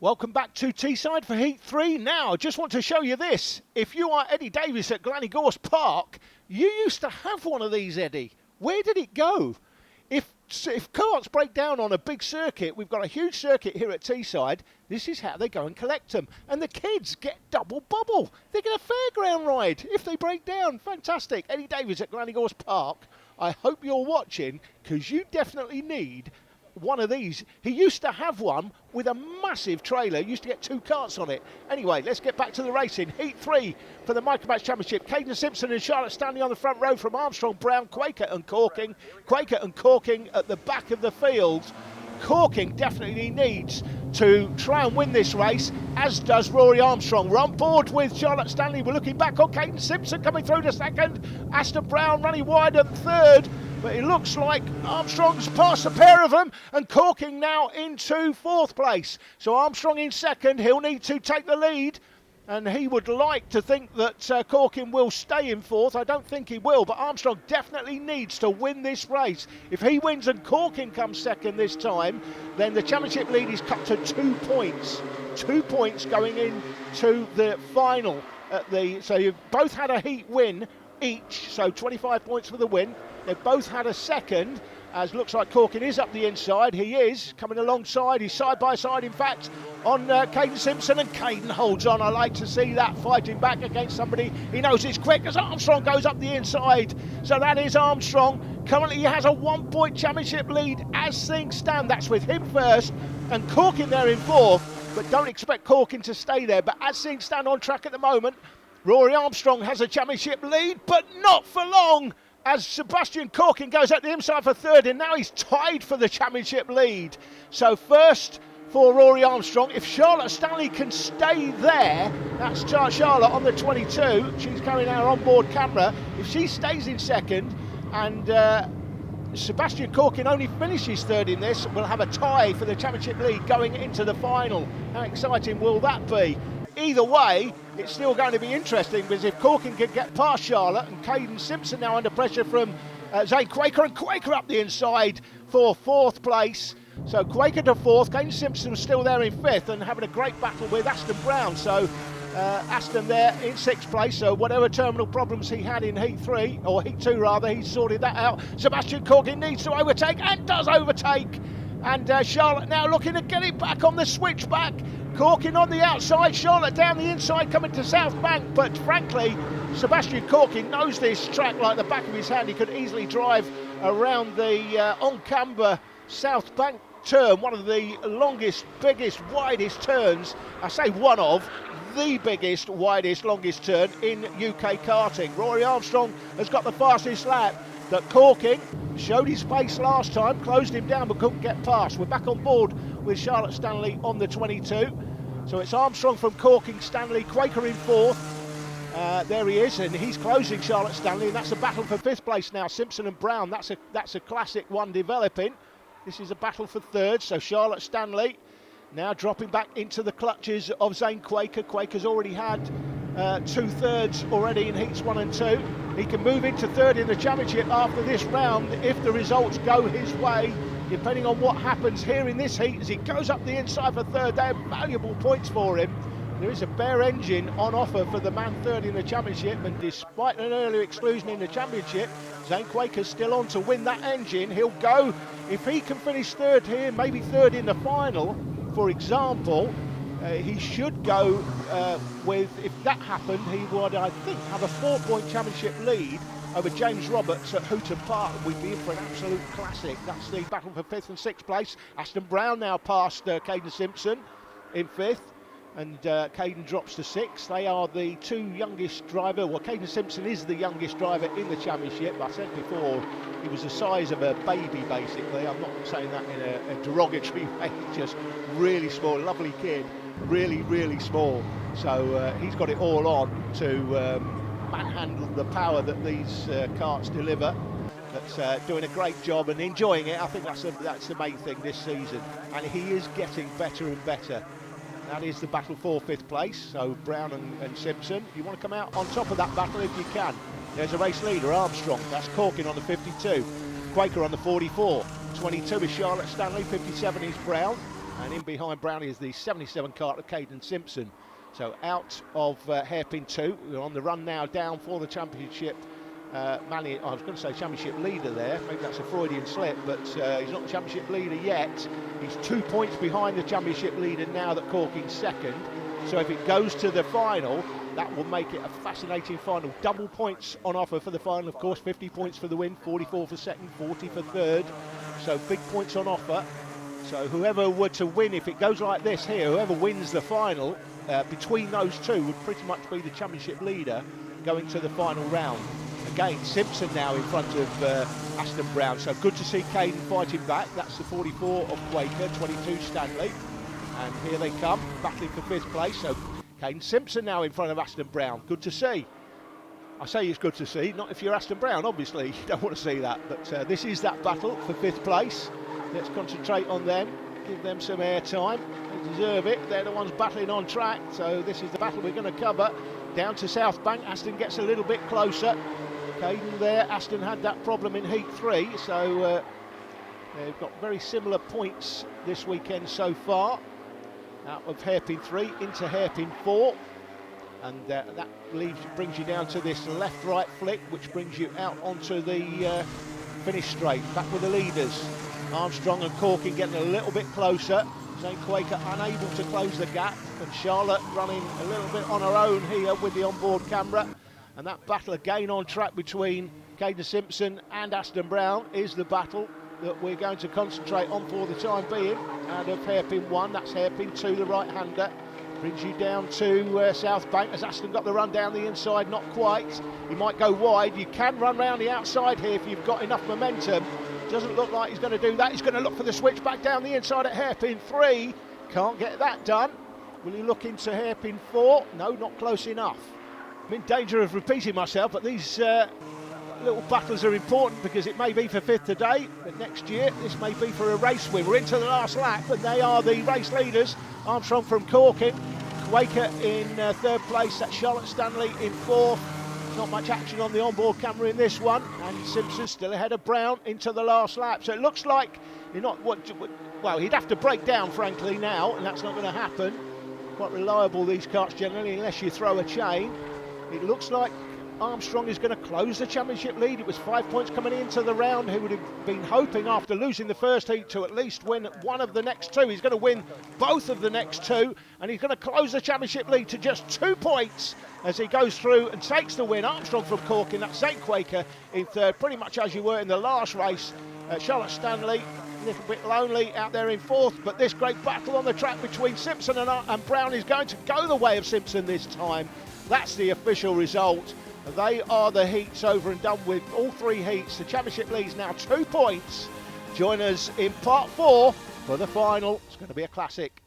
Welcome back to Teesside for Heat 3. Now, I just want to show you this. If you are Eddie Davis at Glannygorse Park, you used to have one of these, Eddie. Where did it go? If carts break down on a big circuit, we've got a huge circuit here at Teesside, this is how they go and collect them. And the kids get double bubble. They get a fairground ride if they break down. Fantastic. Eddie Davis at Glannygorse Park. I hope you're watching, because you definitely need one of these. He used to have one with a massive trailer. Used to get 2 carts on it. Anyway, let's get back to the racing. Heat 3 for the Micromax Championship. Caden Simpson and Charlotte Stanley on the front row from Armstrong, Brown, Quaker and Corking. Quaker and Corking at the back of the field. Corking definitely needs to try and win this race, as does Rory Armstrong. We're on board with Charlotte Stanley. We're looking back on Caden Simpson coming through to second. Aston Brown running wide at third. But it looks like Armstrong's passed a pair of them, and Corking now into 4th place. So Armstrong in second. He'll need to take the lead, and he would like to think that Corking will stay in 4th. I don't think he will, but Armstrong definitely needs to win this race. If he wins and Corking comes second this time, then the championship lead is cut to 2 points. 2 points going into the final. So you've both had a heat win each, so 25 points for the win. They've both had a second, as looks like Corking is up the inside. He is coming alongside. He's side by side, in fact, on Caden Simpson, and Caden holds on. I like to see that, fighting back against somebody he knows is quick, as Armstrong goes up the inside. So that is Armstrong. Currently he has a 1-point championship lead as things stand. That's with him first and Corking there in 4th, but don't expect Corking to stay there. But as things stand on track at the moment, Rory Armstrong has a championship lead, but not for long, as Sebastian Corking goes up the inside for 3rd, and now he's tied for the championship lead. So first for Rory Armstrong. If Charlotte Stanley can stay there, that's Charlotte on the 22. She's carrying our onboard camera. If she stays in second, and Sebastian Corking only finishes 3rd in this, we'll have a tie for the championship lead going into the final. How exciting will that be? Either way, it's still going to be interesting, because if Corking can get past Charlotte, and Caden Simpson now under pressure from Zane Quaker, and Quaker up the inside for 4th place. So Quaker to 4th, Caden Simpson was still there in 5th and having a great battle with Aston Brown. So Aston there in 6th place, so whatever terminal problems he had in Heat 3, or Heat 2 rather, he's sorted that out. Sebastian Corking needs to overtake, and does overtake. And Charlotte now looking to get it back on the switchback. Corking on the outside, Charlotte down the inside coming to South Bank, but frankly Sebastian Corking knows this track like the back of his hand. He could easily drive around the Oncamber South Bank turn, one of the longest, biggest, widest turns. I say one of the biggest, widest, longest turn in UK karting. Rory Armstrong has got the fastest lap. That Corking showed his pace last time, closed him down but couldn't get past. We're back on board with Charlotte Stanley on the 22. So it's Armstrong from Corking, Stanley, Quaker in 4th. There he is, and he's closing Charlotte Stanley, and that's a battle for 5th place now. Simpson and Brown, that's a classic one developing. This is a battle for 3rd, so Charlotte Stanley now dropping back into the clutches of Zane Quaker. Quaker's already had 2/3 already in heats 1 and 2. He can move into 3rd in the championship after this round if the results go his way, depending on what happens here in this heat. As he goes up the inside for 3rd, they are valuable points for him. There is a bare engine on offer for the man 3rd in the championship, and despite an early exclusion in the championship, Zane Quaker's still on to win that engine. He'll go, if he can finish 3rd here, maybe 3rd in the final, for example, he should go with, if that happened, he would, I think, have a 4-point championship lead over James Roberts at Hooton Park. We'd be in for an absolute classic. That's the battle for 5th and 6th place. Aston Brown now past Caden Simpson in 5th, and Caden drops to 6th. They are the 2 youngest driver. Well, Caden Simpson is the youngest driver in the championship. I said before, he was the size of a baby, basically. I'm not saying that in a derogatory way. He's just really small, lovely kid. Really, really small. So he's got it all on to manhandle the power that these karts deliver. That's doing a great job and enjoying it. I think that's the main thing this season. And he is getting better and better. That is the battle for 5th place. So Brown and Simpson, you want to come out on top of that battle if you can. There's a race leader, Armstrong. That's Corking on the 52. Quaker on the 44. 22 is Charlotte Stanley. 57 is Brown. and in behind Brownie is the 77 kart of Caden Simpson. So out of hairpin 2, we're on the run now down for the championship. I was going to say championship leader there, maybe that's a Freudian slip, but he's not the championship leader yet. He's 2 points behind the championship leader now that Corking's second. So if it goes to the final, that will make it a fascinating final. Double points on offer for the final, of course, 50 points for the win, 44 for second, 40 for third. So big points on offer. So whoever were to win, if it goes like this here, whoever wins the final between those two would pretty much be the championship leader going to the final round. Again, Simpson now in front of Aston Brown, so good to see Caden fighting back. That's the 44 of Quaker, 22 Stanley. And here they come, battling for 5th place. So Caden Simpson now in front of Aston Brown. Good to see. I say it's good to see, not if you're Aston Brown, obviously. You don't want to see that. But this is that battle for 5th place. Let's concentrate on them, give them some airtime. They deserve it. They're the ones battling on track. So this is the battle we're going to cover. Down to South Bank, Aston gets a little bit closer. Caden there, Aston had that problem in Heat 3, so they've got very similar points this weekend so far. Out of hairpin 3 into hairpin 4, and that brings you down to this left-right flick, which brings you out onto the finish straight. Back with the leaders, Armstrong and Corking getting a little bit closer. St Quaker unable to close the gap, and Charlotte running a little bit on her own here with the onboard camera. And that battle again on track between Caden Simpson and Aston Brown is the battle that we're going to concentrate on for the time being. Out of hairpin 1, that's hairpin 2, the right-hander. Brings you down to South Bank as Aston got the run down the inside, not quite. He might go wide. You can run round the outside here if you've got enough momentum. Doesn't look like he's going to do that. He's going to look for the switch back down the inside at hairpin 3. Can't get that done. Will he look into hairpin 4? No, not close enough. I'm in danger of repeating myself, but these little battles are important because it may be for 5th today, but next year this may be for a race win. We're into the last lap, and they are the race leaders. Armstrong from Corking, Quaker in 3rd place, that's Charlotte Stanley in 4th. Not much action on the onboard camera in this one, and Simpson still ahead of Brown into the last lap. So it looks like you're not well, he'd have to break down, frankly, now, and that's not going to happen. Quite reliable, these karts generally, unless you throw a chain. It looks like Armstrong is going to close the championship lead. It was 5 points coming into the round. He would have been hoping after losing the first heat to at least win one of the next 2. He's going to win both of the next 2, and he's going to close the championship lead to just 2 points as he goes through and takes the win. Armstrong from Corking, that's St Quaker in 3rd, pretty much as you were in the last race. Charlotte Stanley, a little bit lonely out there in 4th, but this great battle on the track between Simpson and Brown is going to go the way of Simpson this time. That's the official result. They are the heats over and done with, all 3 heats. The championship leads now 2 points. Join us in part 4 for the final. It's going to be a classic.